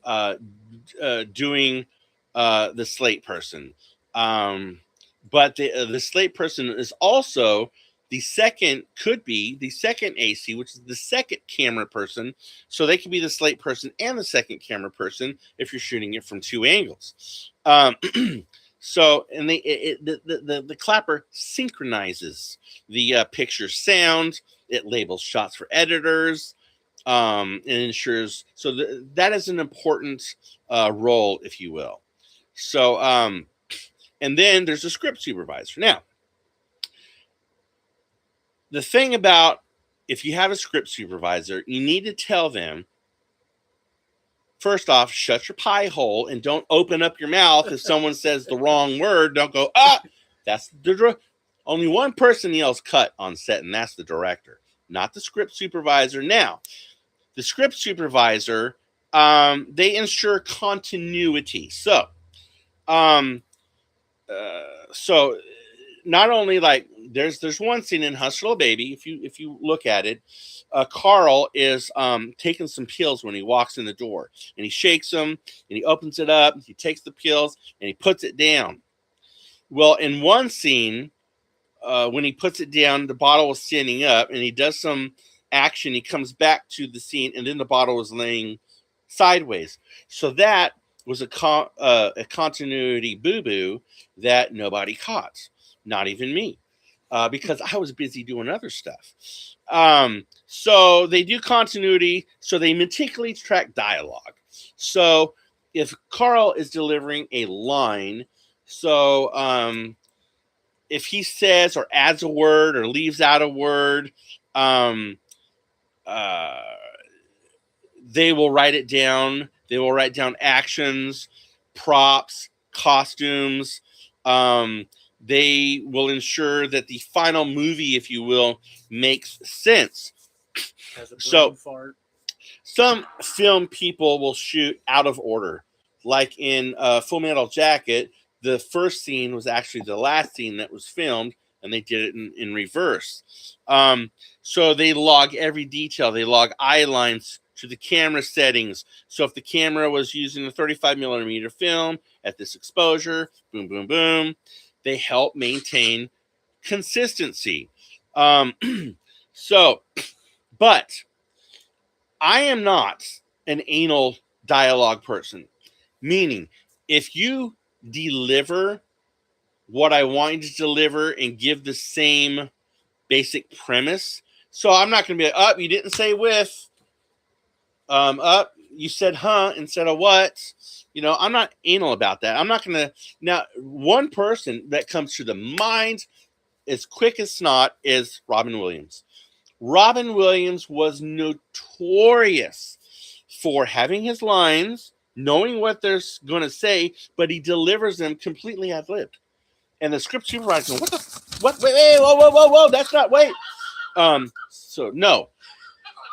doing the slate person. But the slate person is also could be the second AC, which is the second camera person. So they can be the slate person and the second camera person if you're shooting it from two angles. So, and the clapper synchronizes the picture sound. It labels shots for editors, and ensures. So that is an important role, if you will. So, and then there's a script supervisor. Now, the thing about, if you have a script supervisor, you need to tell them, first off, shut your pie hole and don't open up your mouth if someone says the wrong word. Don't go, that's only one person yells cut on set, and that's the director, not the script supervisor. Now, the script supervisor, they ensure continuity. So, so not only, like, there's one scene in Hustle Baby, if you look at it, Carl is taking some pills when he walks in the door, and he shakes them, and he opens it up, he takes the pills, and he puts it down. Well, in one scene, when he puts it down, the bottle was standing up, and he does some action. He comes back to the scene, and then the bottle was laying sideways. So that was a continuity boo-boo that nobody caught, not even me, because I was busy doing other stuff. So they do continuity, so they meticulously track dialogue. So if Carl is delivering a line, so if he says or adds a word or leaves out a word, they will write it down. They will write down actions, props, costumes. They will ensure that the final movie, if you will, makes sense. So, fart. Some film people will shoot out of order. Like in Full Metal Jacket, the first scene was actually the last scene that was filmed, and they did it in reverse. So they log every detail. They log eye lines to the camera settings. So if the camera was using a 35 millimeter film at this exposure, boom, boom, boom, they help maintain consistency. So, but I am not an anal dialogue person, meaning if you deliver what I want you to deliver and give the same basic premise, so I'm not going to be like, you didn't say with, you said instead of what. I'm not anal about that. I'm not going to. Now, one person that comes to the mind as quick as snot is Robin Williams. Robin Williams was notorious for having his lines, knowing what they're going to say, but he delivers them completely ad-libbed. And the script supervisor, what? Wait, whoa, that's not, wait. So no,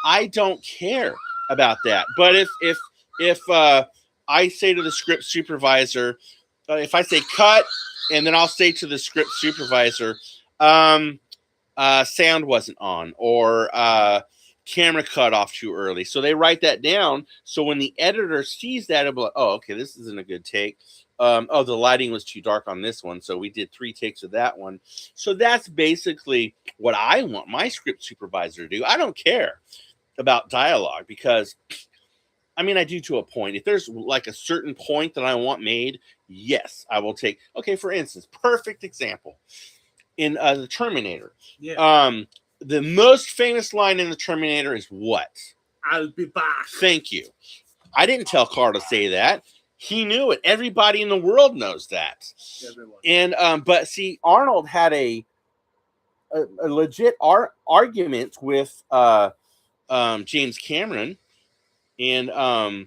I don't care about that. But if I say to the script supervisor, if I say cut, and then I'll say to the script supervisor, sound wasn't on, or camera cut off too early. So they write that down. So when the editor sees that, it'll be like, oh, okay, this isn't a good take. Oh, the lighting was too dark on this one, so we did 3 takes of that one. So that's basically what I want my script supervisor to do. I don't care about dialogue because, I mean, I do to a point. If there's like a certain point that I want made, yes, I will take. Okay, for instance, perfect example in the Terminator. Yeah. The most famous line in the Terminator is what? I'll be back. Thank you. I didn't tell Carl to say that. He knew it. Everybody in the world knows that. Everyone. And but see, Arnold had a legit argument with James Cameron, and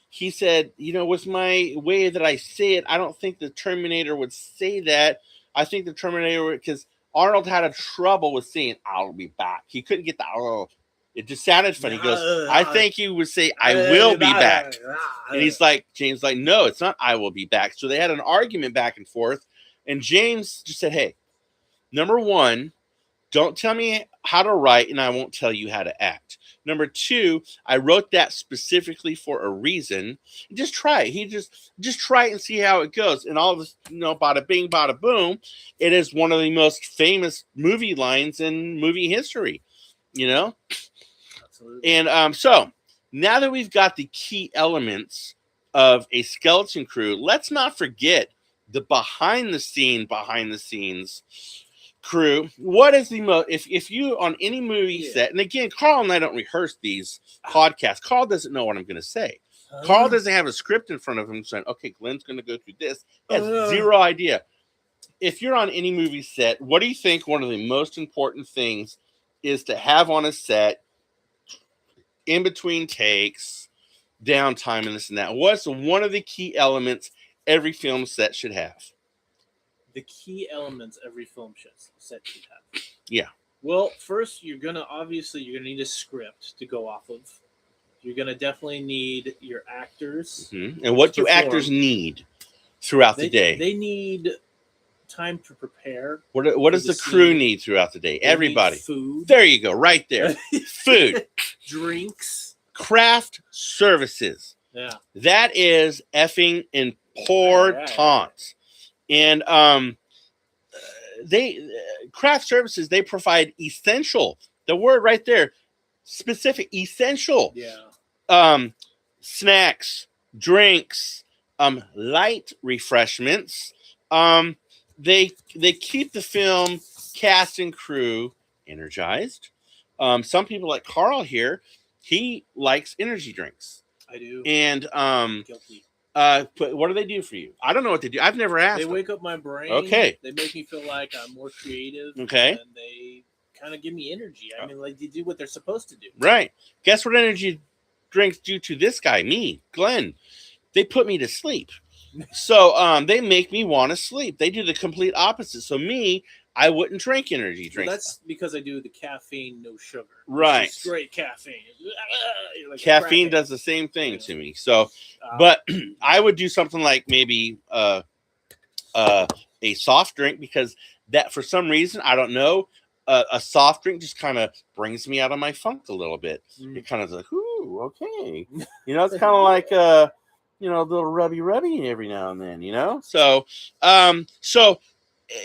he said, you know, with my way that I say it, I don't think the Terminator would say that. I think the Terminator, because Arnold had a trouble with saying "I'll be back." He couldn't get the "oh." It just sounded funny. He goes, "I think he would say I will be back," and he's like, James, like, no, it's not "I will be back." So they had an argument back and forth, and James just said, "Hey, number one, don't tell me how to write, and I won't tell you how to act. Number two, I wrote that specifically for a reason. Just try it. He just try it and see how it goes." And all of this, you know, bada bing, bada boom. It is one of the most famous movie lines in movie history. You know? Absolutely. And so now that we've got the key elements of a skeleton crew, let's not forget the behind the scenes crew. What is the most, if you on any movie set, and again, Carl and I don't rehearse these podcasts. Carl doesn't know what I'm going to say. Carl doesn't have a script in front of him saying, okay, Glenn's going to go through this. He has zero idea. If you're on any movie set, what do you think one of the most important things is to have on a set in between takes, downtime, and this and that? What's one of the key elements every film set should have? The key elements every film set should have. Yeah. Well, first you're gonna need a script to go off of. You're gonna definitely need your actors. Mm-hmm. And what do actors need throughout the day? They need time to prepare. What does the crew need throughout the day? They Everybody. need food. There you go, right there. Food. Drinks. Craft services. Yeah. That is effing important. And they craft services, they provide essential. The word right there, specific, essential. Yeah. Snacks, drinks, light refreshments. They keep the film cast and crew energized. Some people like Carl here, he likes energy drinks. I do. And guilty. But what do they do for you? I don't know what they do. I've never asked. They them. wake up my brain. Okay. They make me feel like I'm more creative. Okay. And they kind of give me energy. I mean, like, they do what they're supposed to do. Right. Guess what energy drinks do to this guy, me, Glenn? They put me to sleep. So they make me want to sleep. They do the complete opposite. So me, I wouldn't drink energy drinks. Well, that's because I do the caffeine, no sugar. Right. Straight caffeine. Like caffeine does the same thing to me. So, but I would do something like maybe a soft drink, because that, for some reason, I don't know, a soft drink just kind of brings me out of my funk a little bit. It kind of like, ooh, okay. You know, it's kind of like you know, a little rubby every now and then, you know? So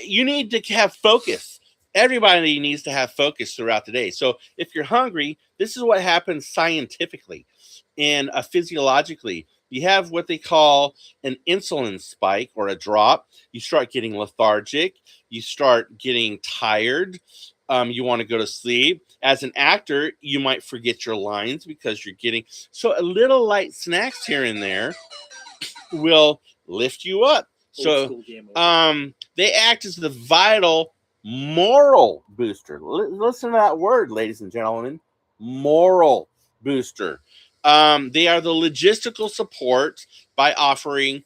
you need to have focus. Everybody needs to have focus throughout the day. So if you're hungry, this is what happens scientifically and physiologically. You have what they call an insulin spike or a drop. You start getting lethargic. You start getting tired. You want to go to sleep. As an actor, you might forget your lines because you're getting... So a little light snacks here and there will lift you up. So they act as the vital moral booster. Listen to that word, ladies and gentlemen. Moral booster. They are the logistical support by offering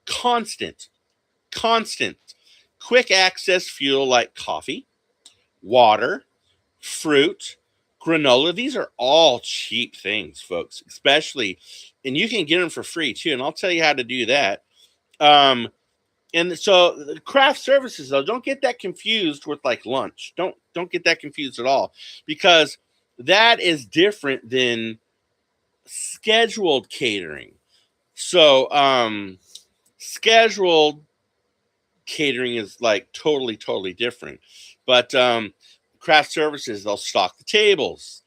constant, quick access fuel like coffee, water, fruit, granola. These are all cheap things, folks, especially, and you can get them for free too. And I'll tell you how to do that. And so the craft services, though, don't get that confused with like lunch. Don't get that confused at all, because that is different than scheduled catering. So scheduled catering is like totally different. But craft services, they'll stock the tables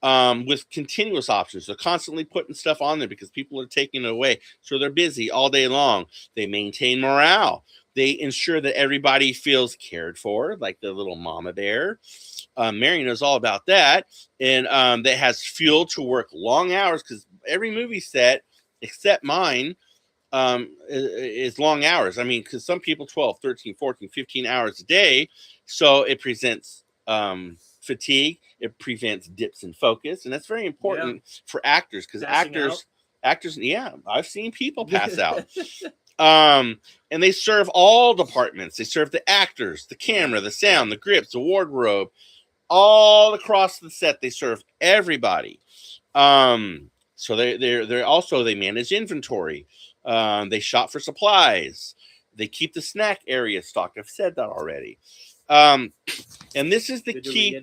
with continuous options. They're constantly putting stuff on there because people are taking it away. So they're busy all day long. They maintain morale. They ensure that everybody feels cared for, like the little mama bear. Mary knows all about that. And that has fuel to work long hours, because every movie set, except mine, is long hours. I mean, because some people 12, 13, 14, 15 hours a day. So it presents fatigue. It prevents dips in focus. And that's very important for actors, because actors, yeah, I've seen people pass out. And they serve all departments. They serve the actors, the camera, the sound, the grips, the wardrobe, all across the set. They serve everybody. So they're also, they manage inventory. They shop for supplies. They keep the snack area stocked. I've said that already. And this is the key.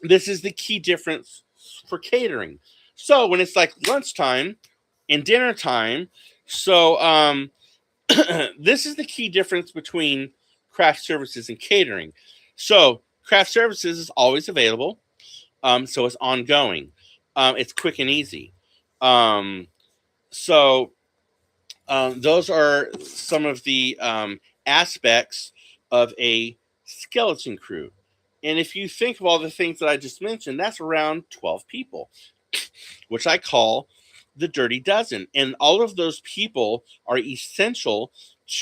This is the key difference for catering. So when it's like lunchtime and dinner time, so this is the key difference between craft services and catering. So craft services is always available. So it's ongoing. It's quick and easy. So those are some of the aspects of a skeleton crew. And if you think of all the things that I just mentioned, that's around 12 people, which I call the Dirty Dozen. And all of those people are essential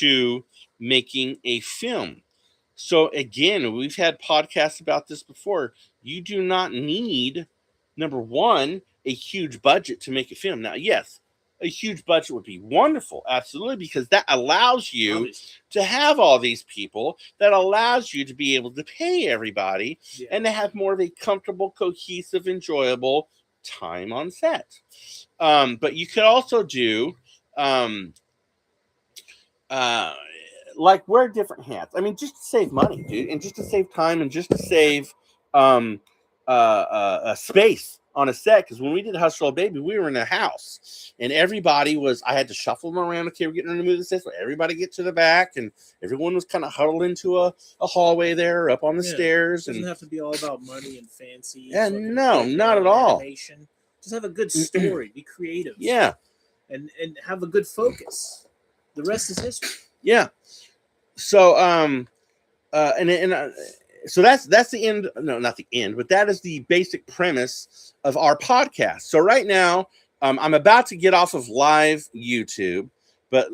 to making a film. So again, we've had podcasts about this before. You do not need, number one, a huge budget to make a film. Now, yes, a huge budget would be wonderful, absolutely, because that allows you to have all these people, that allows you to be able to pay everybody and to have more of a comfortable, cohesive, enjoyable time on set. But you could also do like wear different hats. I mean, just to save money, dude, and just to save time, and just to save space on a set. Because when we did Hustle Baby, we were in a house, and everybody was. I had to shuffle them around. Okay, we're getting ready to move the set, so everybody get to the back, and everyone was kind of huddled into a hallway there, up on the stairs. It doesn't have to be all about money and fancy. Yeah, no, not at all. Animation. Just have a good story. Be creative. Yeah, and have a good focus. The rest is history. Yeah. So so that's the end. No, not the end, but that is the basic premise of our podcast. So right now, I'm about to get off of live YouTube, but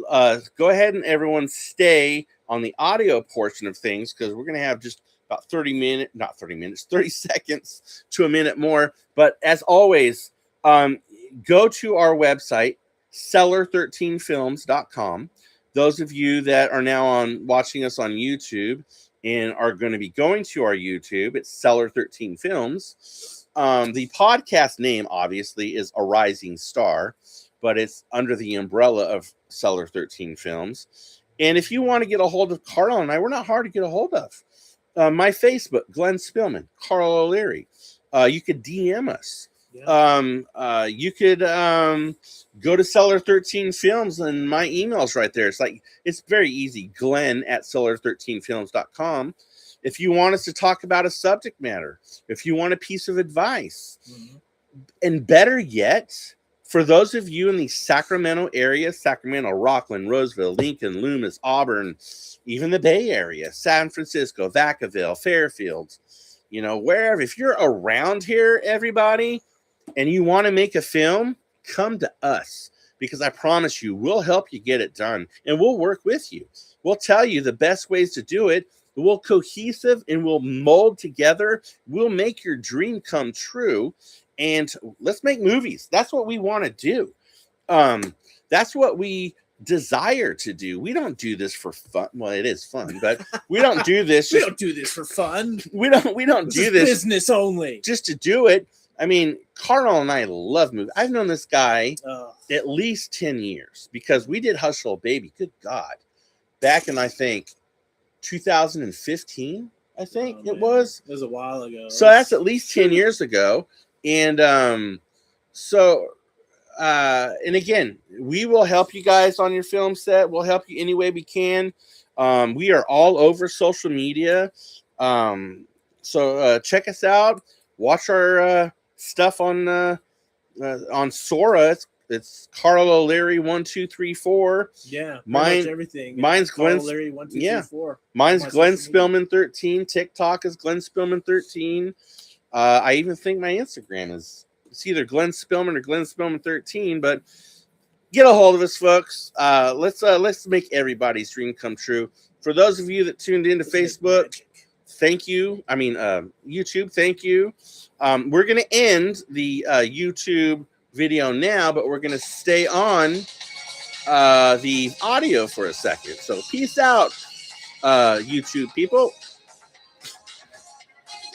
go ahead and everyone stay on the audio portion of things, because we're going to have just about 30 seconds to a minute more. But as always, go to our website, cellar13films.com. Those of you that are now watching us on YouTube and are going to be going to our YouTube, it's Cellar 13 Films. The podcast name, obviously, is A Rising Star, but it's under the umbrella of Cellar 13 Films. And if you want to get a hold of Carl and I, we're not hard to get a hold of. My Facebook, Glenn Spillman, Carl O'Leary. You could DM us. Yeah. You could go to Cellar 13 Films, and my email's right there. It's very easy. Glenn@cellar13films.com. If you want us to talk about a subject matter, if you want a piece of advice, and better yet, for those of you in the Sacramento area, Sacramento, Rockland, Roseville, Lincoln, Loomis, Auburn, even the Bay Area, San Francisco, Vacaville, Fairfield, wherever, if you're around here, everybody, and you want to make a film, come to us, because I promise you, we'll help you get it done, and we'll work with you. We'll tell you the best ways to do it. We'll cohesive, and we'll mold together. We'll make your dream come true, and let's make movies. That's what we want to do. That's what we desire to do. We don't do this for fun. Well, it is fun, but we don't do this. We don't do this for fun. We don't do this business only, just to do it. I mean, Carl and I love movies. I've known this guy at least 10 years, because we did Hustle Baby. Good God. back in, I think, 2015. I think Oh, it man. was. It was a while ago. So that's at least 10 years ago. And and again, we will help you guys on your film set. We'll help you any way we can. We are all over social media. So check us out. Watch our stuff on Sora. It's Carl O'Leary 1234. Yeah, Mine- much everything. mine's Carl Glenn- Larry 1 2 yeah. 3 4. Mine's My Glenn social media. Spillman 13. TikTok is Glenn Spillman 13. I even think my Instagram is it's either Glenn Spillman or Glenn Spillman 13. But get a hold of us, folks. Let's make everybody's dream come true. For those of you that tuned into This is Facebook, magic. thank you. I mean, YouTube, thank you. We're gonna end the YouTube video now, but we're gonna stay on the audio for a second. So peace out, YouTube people.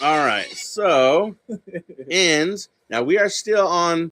All right, so ends. Now we are still on